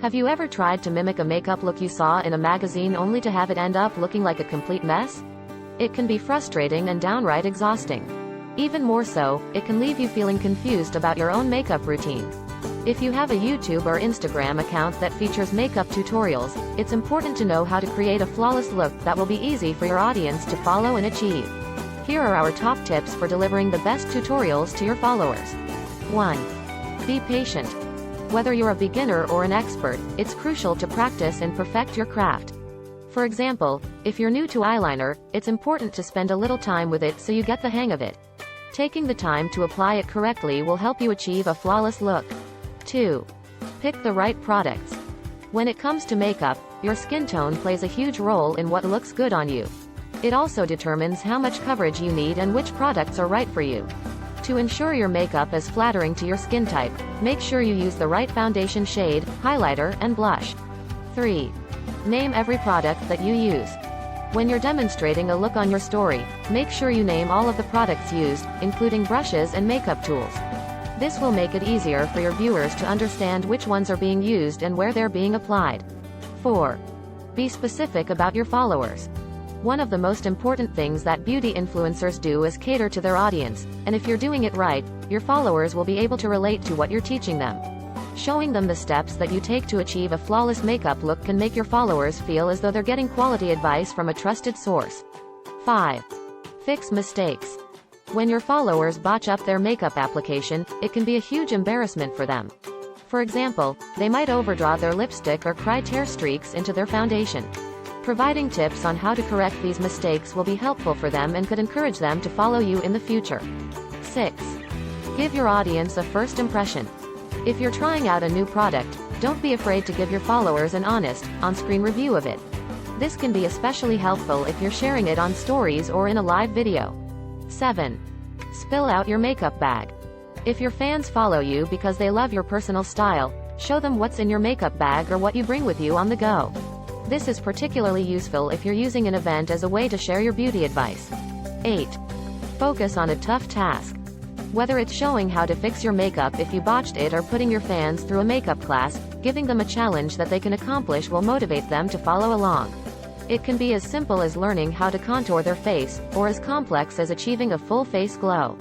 Have you ever tried to mimic a makeup look you saw in a magazine only to have it end up looking like a complete mess? It can be frustrating and downright exhausting. Even more so, it can leave you feeling confused about your own makeup routine. If you have a YouTube or Instagram account that features makeup tutorials, it's important to know how to create a flawless look that will be easy for your audience to follow and achieve. Here are our top tips for delivering the best tutorials to your followers. 1. Be patient. Whether you're a beginner or an expert, it's crucial to practice and perfect your craft. For example, if you're new to eyeliner, it's important to spend a little time with it so you get the hang of it. Taking the time to apply it correctly will help you achieve a flawless look. 2. Pick the right products. When it comes to makeup, your skin tone plays a huge role in what looks good on you. It also determines how much coverage you need and which products are right for you. To ensure your makeup is flattering to your skin type, make sure you use the right foundation shade, highlighter, and blush. 3. Name every product that you use. When you're demonstrating a look on your story, make sure you name all of the products used, including brushes and makeup tools. This will make it easier for your viewers to understand which ones are being used and where they're being applied. 4. Be specific about your followers. One of the most important things that beauty influencers do is cater to their audience, and if you're doing it right, your followers will be able to relate to what you're teaching them. Showing them the steps that you take to achieve a flawless makeup look can make your followers feel as though they're getting quality advice from a trusted source. 5. Fix mistakes. When your followers botch up their makeup application, it can be a huge embarrassment for them. For example, they might overdraw their lipstick or cry tear streaks into their foundation. Providing tips on how to correct these mistakes will be helpful for them and could encourage them to follow you in the future. 6. Give your audience a first impression. If you're trying out a new product, don't be afraid to give your followers an honest, on-screen review of it. This can be especially helpful if you're sharing it on stories or in a live video. 7. Spill out your makeup bag. If your fans follow you because they love your personal style, show them what's in your makeup bag or what you bring with you on the go. This is particularly useful if you're using an event as a way to share your beauty advice. 8. Focus on a tough task. Whether it's showing how to fix your makeup if you botched it or putting your fans through a makeup class, giving them a challenge that they can accomplish will motivate them to follow along. It can be as simple as learning how to contour their face, or as complex as achieving a full face glow.